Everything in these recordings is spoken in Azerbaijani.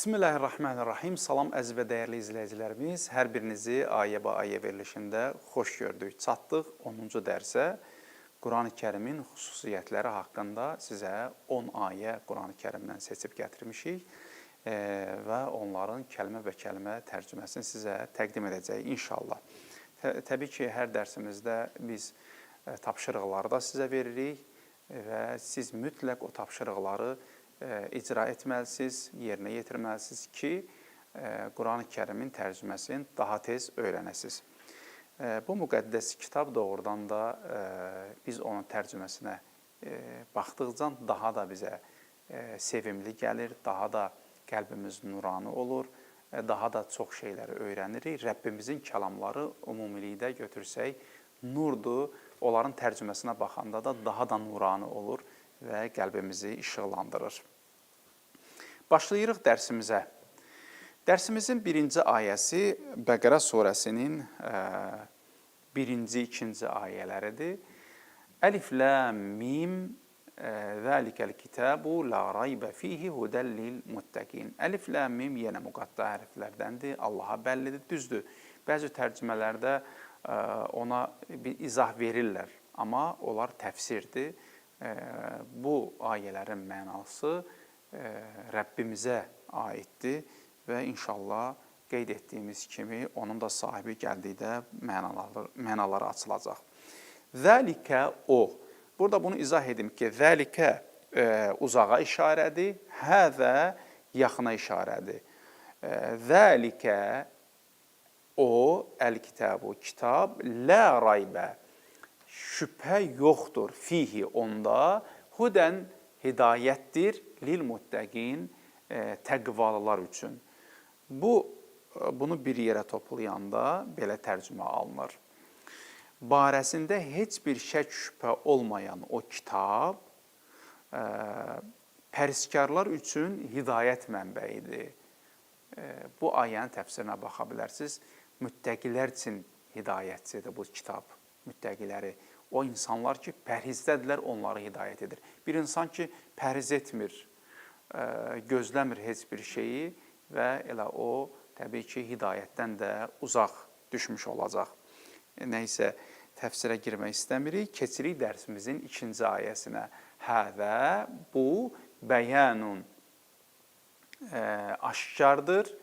Bismillahirrahmanirrahim. Salam əziz və dəyərli izləyicilərimiz. Hər birinizi ayə verilişində xoş gördük. Çatdıq 10-cu dərsə. Quran-ı Kərimin xüsusiyyətləri haqqında sizə 10 ayə Quran-ı Kərimdən seçib gətirmişik və onların kəlmə və kəlmə tərcüməsini sizə təqdim edəcəyik inşallah. Təbii ki, hər dərsimizdə biz tapşırıqları da sizə veririk və siz mütləq o tapşırıqları icra etməlisiniz, yerinə yetirməlisiniz ki, Quran-ı Kərimin tərcüməsini daha tez öyrənəsiniz. Bu müqəddəs kitab doğrudan da biz onun tərcüməsinə baxdıqca daha da bizə sevimli gəlir, daha da qəlbimiz nurani olur, daha da çox şeyləri öyrənirik. Rəbbimizin kəlamları ümumilikdə götürsək nurdur, onların tərcüməsinə baxanda da daha da nurani olur və qəlbimizi işıqlandırır. Başlayırıq dərsimizə. Dərsimizin birinci ayəsi Bəqərə surəsinin birinci, ikinci ayələridir. Əlif, ləm, mim, zəlikəl kitabu, la raybə fihi hudəl lil muttəqin. Əlif, ləm, mim yenə müqatta hərflərdəndir, Allaha bəllidir, düzdür. Bəzi tərcümələrdə ona bir izah verirlər, amma onlar təfsirdir. Bu ayələrin mənası Rəbbimizə aiddir və inşallah qeyd etdiyimiz kimi onun da sahibi gəldikdə mənaları açılacaq. Zəlikə o. Burada bunu izah edim ki, zəlikə uzağa işarədir, həzə yaxına işarədir. Zəlikə o, əl-kitabu, kitab, lə raybə, şübhə yoxdur, fihi onda, hudən hidayətdir, lil muttəqin, təqvalılar üçün. Bunu bir yerə toplayanda belə tərcümə alınır. Barəsində heç bir şək şübhə olmayan o kitab, pəriskarlar üçün hidayət mənbəyidir. Bu ayənin təfsirinə baxa bilərsiniz. Müttəqilər üçün hidayətçidir bu kitab, müttəqiləri. O insanlar ki, pərhizdədirlər, onları hidayət edir. Bir insan ki, pərhiz etmir, gözləmir heç bir şeyi və elə o, təbii ki, hidayətdən də uzaq düşmüş olacaq. Nəysə, təfsirə girmək istəmirik. Keçirik dərsimizin ikinci ayəsinə. Həzə, bu, bəyanun, aşkardır,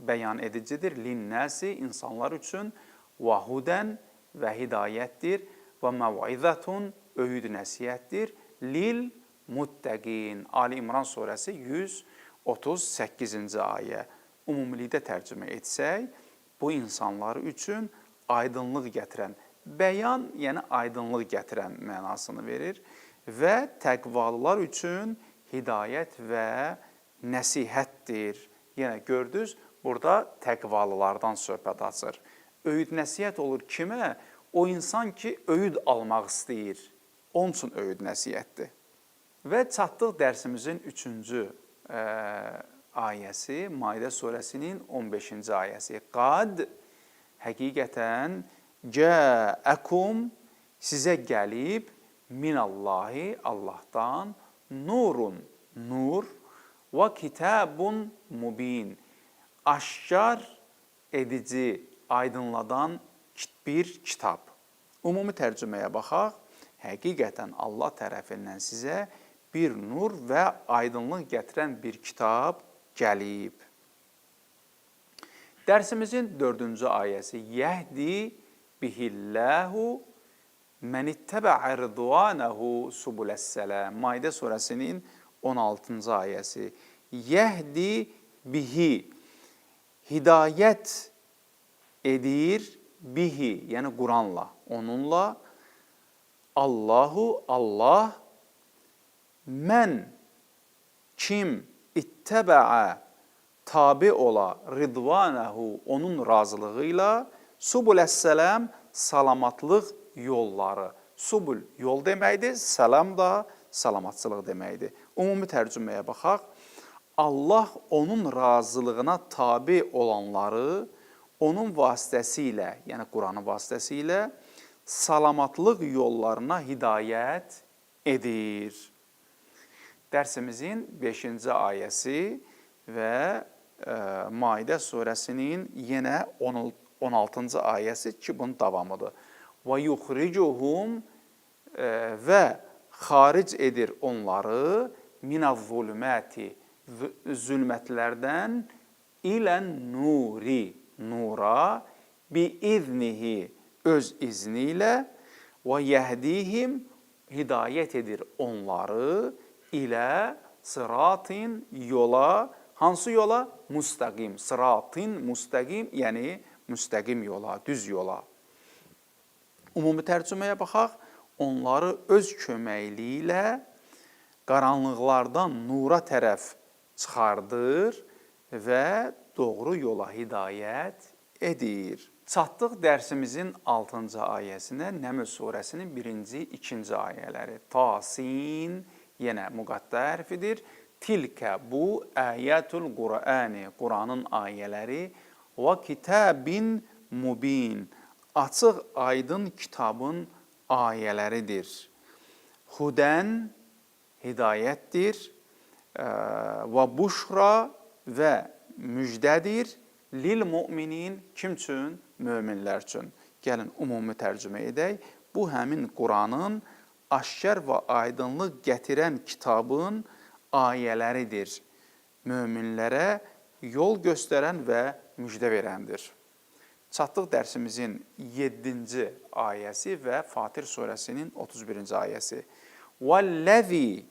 bəyan edicidir, linnəsi, insanlar üçün, və hudən və hidayətdir, və məvizətun, öyüd nəsiyyətdir, lil muttəqin. Ali İmran surəsi 138-ci ayə. Ümumilikdə tərcümə etsək, bu insanlar üçün aydınlıq gətirən, bəyan, yəni aydınlıq gətirən mənasını verir və təqvalılar üçün hidayət və nəsihətdir. Yenə gördünüz, burada təqvalılardan söhbət açır. Öyüd nəsihət olur kimə? O insan ki, öyüd almaq istəyir. Onun üçün öyüd nəsihətdir. Və çatdıq dərsimizin üçüncü ayəsi, Maidə surəsinin 15-ci ayəsi. Qad, həqiqətən, cəəkum, sizə gəlib, minallahi, Allahdan, nurun, nur, və kitabun mubin, aşkar edici, aydınladan bir kitab. Ümumi tərcüməyə baxaq, həqiqətən Allah tərəfindən sizə bir nur və aydınlıq gətirən bir kitab gəlib. Dərsimizin dördüncü ayəsi, yəhdi bihilləhu mən ittəbə'ə ridvanəhu subuləs-sələm. Maidə surəsinin 16-cı ayəsi. Yəhdi bihi, hidayət edir, bihi, yəni Quranla, onunla, Allahu, Allah, mən, kim, ittəbə'ə, tabi ola, ridvanəhu, onun razılığı ilə, subuləs-sələm, salamatlıq yolları. Subul, yol deməkdir, səlam da salamatçılıq deməkdir. Ümumi tərcüməyə baxaq, Allah onun razılığına tabi olanları, onun vasitəsilə, yəni Quranın vasitəsilə salamatlıq yollarına hidayət edir. Dərsimizin 5-ci ayəsi və Maidə surəsinin yenə 16-cı ayəsi ki, bunun davamıdır. Və yuxricuhum və xaric edir onları minəz-zulümati zülmətlərdən ilən nuri nura biiznihi öz izni ilə və yehdihim hidayət edir onları ilə sıratin yola, hansı yola? Müstəqim, sıratin müstəqim, yəni müstəqim yola, düz yola. Ümumi tərcüməyə baxaq, onları öz köməkliyi ilə qaranlıqlardan nura tərəf çıxardır və doğru yola hidayət edir. Çatdıq dərsimizin 6-cı ayəsinə, Nəml surəsinin 1-ci, 2-ci ayələri. Tasin, yenə müqattə hərfidir. Tilkə, bu əyətul Qur'ani, Quranın ayələri və kitabin mubin, açıq aydın kitabın ayələridir. Hudən, hidayətdir və buşra və müjdədir. Lil müminin, kim üçün? Möminlər üçün. Gəlin, ümumi tərcümə edək. Bu, həmin Quranın aşkar və aydınlıq gətirən kitabın ayələridir. Möminlərə yol göstərən və müjdə verəndir. Çatdıq dərsimizin 7-ci ayəsi və Fatir surəsinin 31-ci ayəsi. Vəl-ləzi,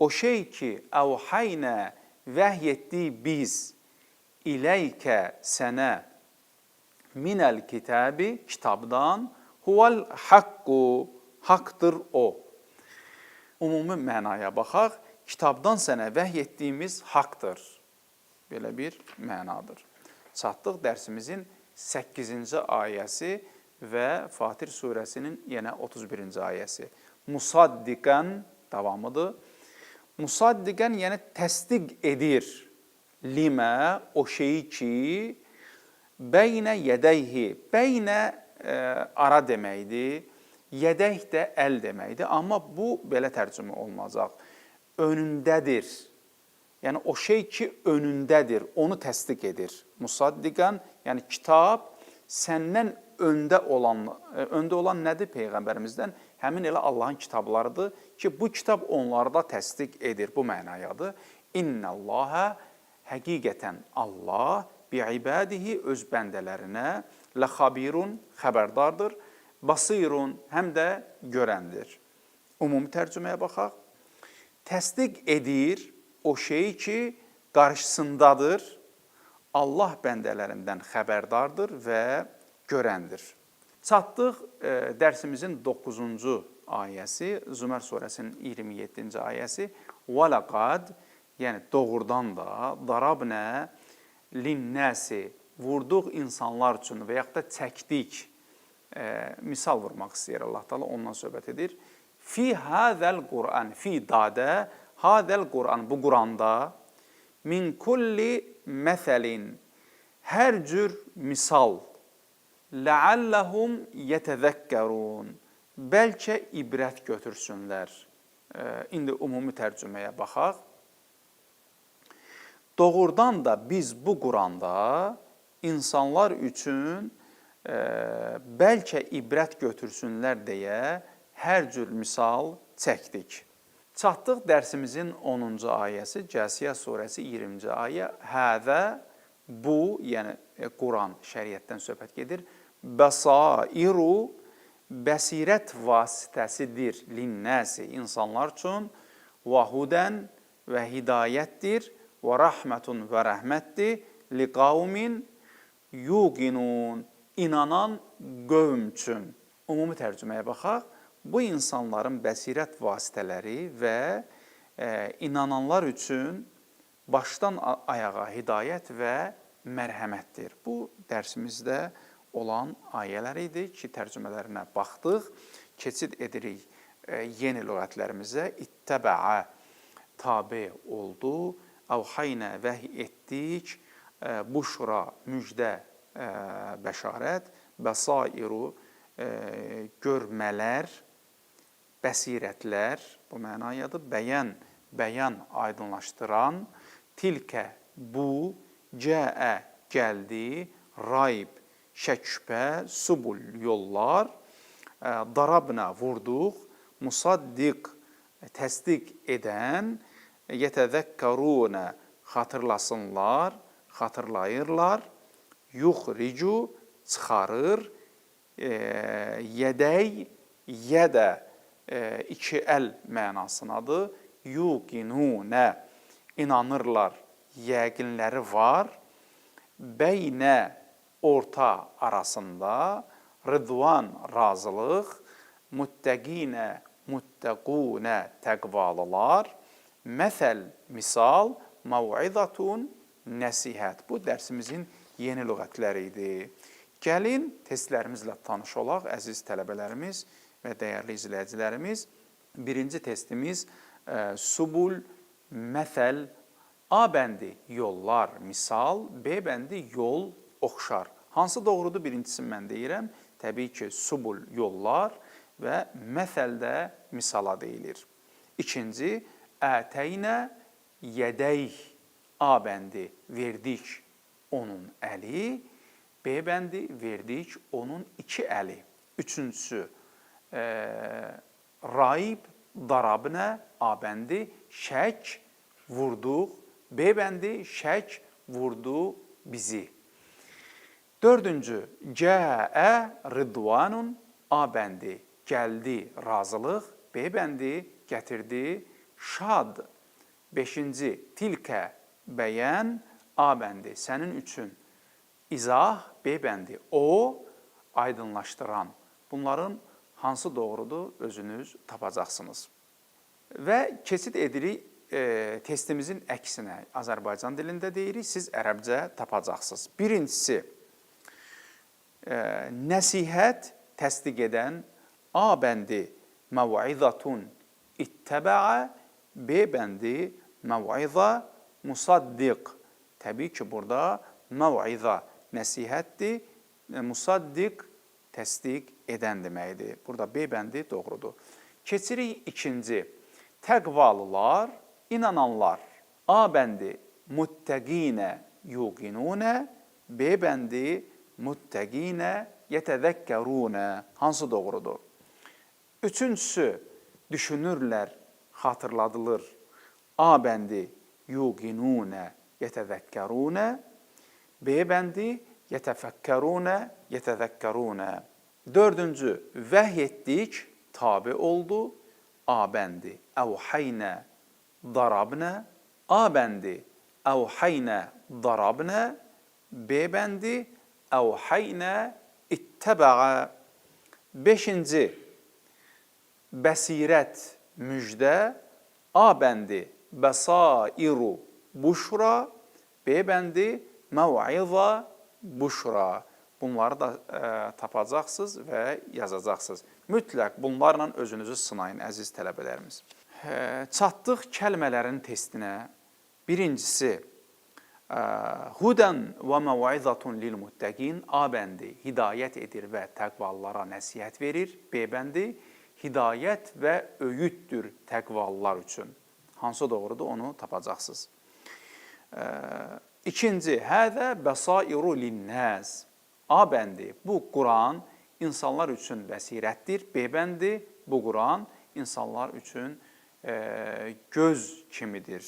o şey ki, əvhaynə vəhy etdik biz İləykə sənə minəl kitabi, kitabdan, huval haqqu, haqdır o. Ümumi mənaya baxaq, kitabdan sənə vəhy etdiyimiz haqdır. Belə bir mənadır. Çatdıq dərsimizin 8-ci ayəsi və Fatir surəsinin yenə 31-ci ayəsi. Musaddiqən davamıdır. Musaddiqən yəni təsdiq edir. Limə, o şeyi ki, bəynə yədəyhi, bəynə ara deməkdir, yədək də əl deməkdir. Amma bu, belə tərcümə olunacaq, önündədir. Yəni, o şey ki, önündədir, onu təsdiq edir. Musaddiqən, yəni kitab səndən öndə olan nədir Peyğəmbərimizdən? Həmin elə Allahın kitablarıdır ki, bu kitab onları da təsdiq edir, bu mənayadır. İnnəlləhə, həqiqətən Allah bi'ibadihi öz bəndələrinə ləxabirun xəbərdardır, basirun həm də görəndir. Ümumi tərcüməyə baxaq. Təsdiq edir o şeyi ki, qarşısındadır, Allah bəndələrindən xəbərdardır və görəndir. Çatdıq dərsimizin 9-cu ayəsi, Zümər surəsinin 27-ci ayəsi. وَلَقَدْ, yəni doğrudan da darabnə linnəsi, vurduq insanlar üçün və yaxud da çəkdik, misal vurmaq istəyir Allah Teala, ondan söhbət edir. Fi hədəl Qur'an, fi dadə, hədəl Qur'an, bu Qur'anda min kulli məsəlin, hər cür misal, ləalləhum yətəzəkkərun, bəlkə ibrət götürsünlər. İndi ümumi tərcüməyə baxaq. Doğrudan da biz bu Quranda insanlar üçün bəlkə ibrət götürsünlər deyə hər cür misal çəkdik. Çatdıq dərsimizin 10-cu ayəsi, Cəsiyə surəsi 20-ci ayə. Həzə, bu, yəni Quran, şəriətdən söhbət gedir. Bəsairu, bəsirət vasitəsidir linnəsi, insanlar üçün. Və hudən və hidayətdir. Və rəhmətun və rəhmətdir. Liqavmin yuqinun, inanan qövm üçün. Ümumi tərcüməyə baxaq. Bu insanların bəsirət vasitələri və inananlar üçün başdan ayağa hidayət və mərhəmətdir. Bu dərsimizdə olan ayələr idi ki, tərcümələrinə baxdıq. Keçid edirik yeni lüğətlərimizə. İttəbəə, tabe oldu. Əvhaynə, vəhy etdik. Buşra, müjdə, bəşarət. Bəsairu, görmələr, bəsirətlər, bu mənayadır. Bəyan, aydınlaşdıran. Tilkə, bu, Cəə gəldi, raib şək şübhə, subul yollar, darabna vurduq, musaddiq təsdiq edən, yetezekkaruna xatırlasınlar, xatırlayırlar, yuxricu çıxarır, yədəy, yədə iki əl mənasınadır, yuqinunə inanırlar, yəqinləri var, beynə orta arasında, rıdvan razılıq, muttəqinə muttəqunə təqvalılar, məsəl misal, mav'izatun nəsihət. Bu dərsimizin yeni lüğətləri idi. Gəlin testlərimizlə tanış olaq, əziz tələbələrimiz və dəyərli izləyicilərimiz. Birinci testimiz subul, məsəl, A bəndi yollar, misal, B bəndi yol, oxşar. Hansı doğrudur? Birincisini mən deyirəm. Təbii ki, subul yollar və məsəldə misala deyilir. İkinci, ətəynə yədəyh, A bəndi verdik onun əli, B bəndi verdik onun iki əli. Üçüncüsü, raib, darabnə, A bəndi şək, vurduq, B bəndi şək, vurdu bizi. Dördüncü, cəə rıdvanun, A bəndi gəldi, razılıq, B bəndi gətirdi, şad. Beşinci, tilkə bəyən, A bəndi sənin üçün, izah, B bəndi o, aydınlaşdıran. Bunların hansı doğrudur, özünüz tapacaqsınız. Və keçid edirik testimizin əksinə. Azərbaycan dilində deyirik, siz ərəbcə tapacaqsınız. Birincisi, nəsihət təsdiq edən, A bəndi məv'izatun ittəbəə, B bəndi məv'iza musaddiq. Təbii ki, burada məv'iza nəsihətdir, musaddiq təsdiq edən deməkdir. Burada B bəndi doğrudur. Keçirik ikinci, təqvalılar, inananlar. A bəndi muttəqinə yuqinunə, B bəndi muttəqinə yetezəkkərunə. Hansı doğrudur? Üçüncüsü, düşünürlər, xatırladılır. A bəndi yuqinunə yetezəkkərunə, B bəndi yetefəkkərunə yetezəkkərunə. Dördüncü, vəhy etdik, tabi oldu. A bəndi əvhaynə darabnə, A bəndi əvhaynə darabnə, B bəndi əvhaynə ittəbəə. Beşinci, bəsirət müjdə, A bəndi bəsairu buşra, B bəndi məv'iza buşra. Bunları da tapacaqsınız və yazacaqsınız. Mütləq bunlarla özünüzü sınayın, əziz tələbələrimiz. Çatdıq kəlmələrin testinə. Birincisi, hudən və məv'izatun lil muttəqin. A bəndi hidayət edir və təqvalılara nəsihət verir. B bəndi hidayət və öyüddür təqvalılar üçün. Hansı doğrudur, onu tapacaqsınız. İkinci, həzə bəsairu linnəs. A bəndi, bu Quran insanlar üçün bəsirətdir. B bəndi, bu Quran insanlar üçün göz kimidir.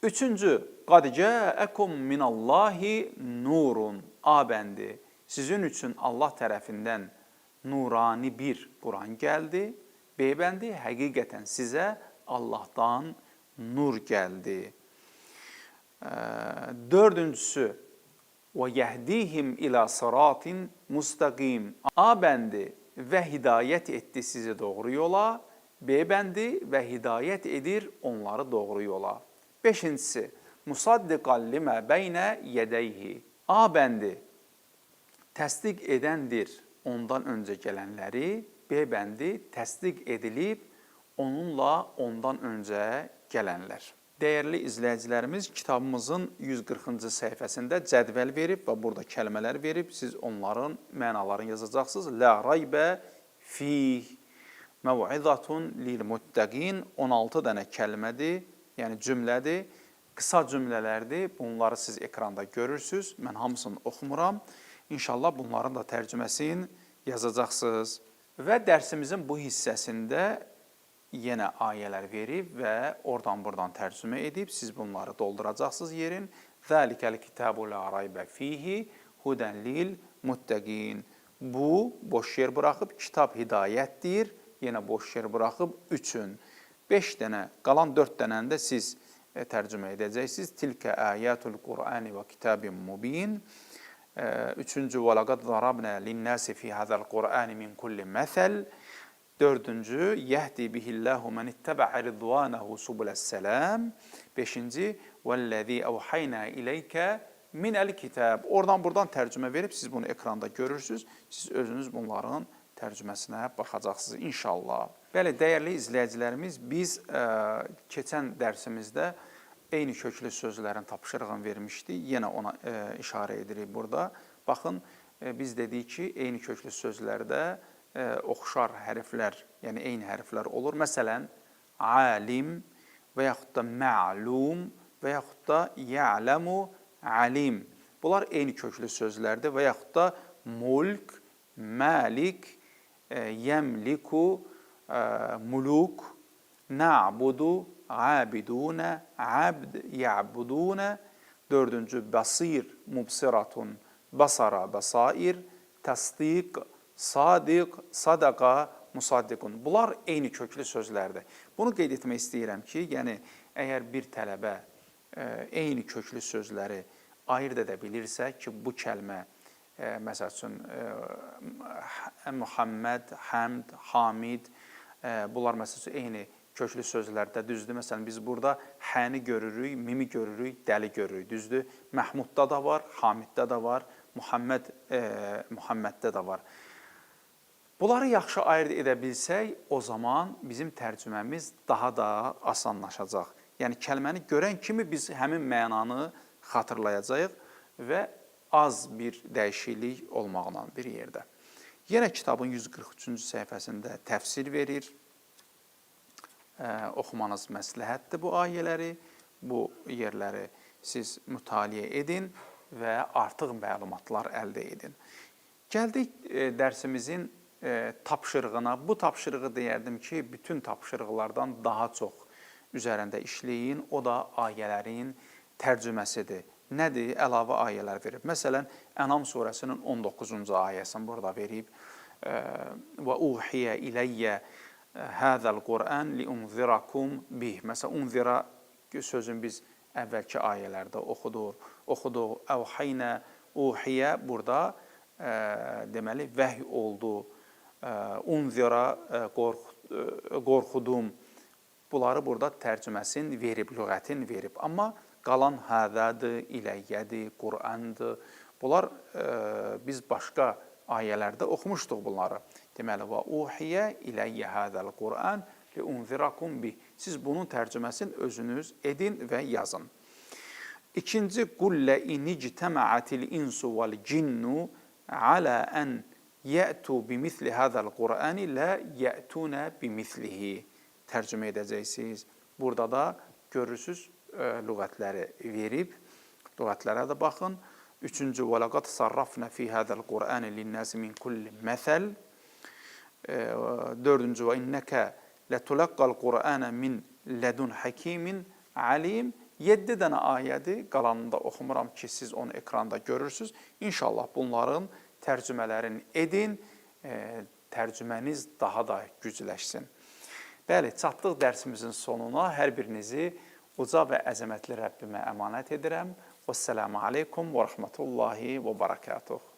Üçüncü, qad cəəkum minallahi nurun. A bəndi, sizin üçün Allah tərəfindən nurani bir Quran gəldi. B bəndi, həqiqətən sizə Allahdan nur gəldi. Dördüncüsü, və yəhdihim ilə sıratin mustaqim. A bəndi və hidayət etdi sizi doğru yola. B bəndi və hidayət edir onları doğru yola. Beşincisi, musaddiqan limə beynə yədəyhi. A bəndi təsdiq edəndir ondan öncə gələnləri. B bəndi təsdiq edilib onunla ondan öncə gələnlər. Dəyərli izləyicilərimiz, kitabımızın 140-cı səhifəsində cədvəl verib və burada kəlmələr verib. Siz onların mənalarını yazacaqsınız. Lə raybə fih məv'izatun lil muttəqin. 16 dənə kəlmədir, yəni cümlədir. qısa cümlələrdir. Bunları siz ekranda görürsünüz. Mən hamısını oxumuram. İnşallah bunların da tərcüməsini yazacaqsınız. Və dərsimizin bu hissəsində yenə ayələr verib və oradan-buradan tərcümə edib siz bunları dolduracaqsınız yerin. Zəlikəl kitabu la raybə fihi hudən lil muttəqin. Bu, boş yer buraxıb, kitab hidayətdir. Yenə boş yer buraxıb, üçün. 5 dənə, qalan 4 dənəni də siz tərcümə edəcəksiniz. Tilkə əyətul Qur'ani və kitabin mubin. Üçüncü, və laqad zarabnə linnəsi fi həzəl Qur'ani min kulli məsəl. Dördüncü, yəhdi bihillahu mən ittəbə'ə ridvanəhu subuləs-sələm. Beşinci, vəlləzi əvhəynə iləykə minəl kitab. Oradan buradan tərcümə verib, siz bunu ekranda görürsünüz. Siz özünüz bunların tərcüməsinə baxacaqsınız inşallah. Bəli, dəyərli izləyicilərimiz, biz keçən dərsimizdə eyni köklü sözlərin tapşırığını vermişdik. Yenə ona işarə edirik burada. Baxın, biz dedik ki, eyni köklü sözlərdə oxşar hərflər, yəni eyni hərflər olur. Məsələn, alim və yaxud da məlum və yaxud da ya'ləmu alim. Bunlar eyni köklü sözlərdir və yaxud da mulk, məlik, yəmliku, muluk, na'budu, abidunə, abd, ya'budunə. Dördüncü, basir, mubsiratun, basara, basair, təsdiq, sadiq, sadaqa, musaddiqun. Bunlar eyni köklü sözlərdir. Bunu qeyd etmək istəyirəm ki, yəni əgər bir tələbə eyni köklü sözləri ayırd edə bilirsə ki, bu kəlmə, məsəl üçün, Muhammed, Həmd, Hamid, bunlar məsəl üçün eyni köklü sözlərdə düzdür. Məsələn, biz burada həni görürük, mimi görürük, dəli görürük, düzdür. Məhmudda da var, Hamiddə də var, Muhammeddə də var. Bunları yaxşı ayırd edə bilsək, o zaman bizim tərcüməmiz daha da asanlaşacaq. Yəni, kəlməni görən kimi biz həmin mənanı xatırlayacağıq və az bir dəyişiklik olmaqla bir yerdə. Yenə kitabın 143-cü səhifəsində təfsir verir. Oxumanız məsləhətdir bu ayələri, bu yerləri siz mütaliə edin və artıq məlumatlar əldə edin. Gəldik dərsimizin tapşırığına. Bu tapşırığı deyərdim ki, bütün tapşırıqlardan daha çox üzərində işləyin. O da ayələrin tərcüməsidir. Nədir? Əlavə ayələr verib. Məsələn, Ənam surəsinin 19-cu ayəsini burada verib. Və uhiyə iləyyə həzəl Qur'an liunzirakum bih. Məsələn, unzira sözün biz əvvəlki ayələrdə oxuduq. Əvhəynə, uhiyə burada deməli vəhy oldu. Unzira, qorxudum. Bunları burada tərcüməsini verib, lüğətin verib. Amma qalan həzədir, iləyyədir, Qur'andır. Bunlar biz başqa ayələrdə oxumuşduq bunları. Deməli, və uhiyə iləyyə həzəl Qur'an liunzirakum bih. Siz bunun tərcüməsini özünüz edin və yazın. İkinci, qullə inictəməətil insu vəl cinnu alə ən yətu bimithli həzəl Qur'ani lə yətunə bimithlihi. Tərcümə edəcəksiniz. Burada da görürsünüz, lüğətləri verib, lüğətlərə də baxın. Üçüncü, وَلَقَدْ صَرَّفْنَا فِي هَذَا الْقُرْآنِ لِلنَّاسِ مِنْ كُلِّ مَثَلٍ. Dördüncü, وَإِنَّكَ لَتُلَقَّ الْقُرْآنَ مِنْ لَدُنْ حَكِيمٍ عَلِيمٍ. 7 dənə ayədir, qalanında oxumuram ki, siz onu ekranda görürsünüz. İnşallah bunların tərcümələrini edin, tərcüməniz daha da gücləşsin. Bəli, çatdıq dərsimizin sonuna. Hər birinizi uca və əzəmətli Rəbbimə əmanət edirəm. Vəssalamu aleykum və rəhmətullahi və barakatuh.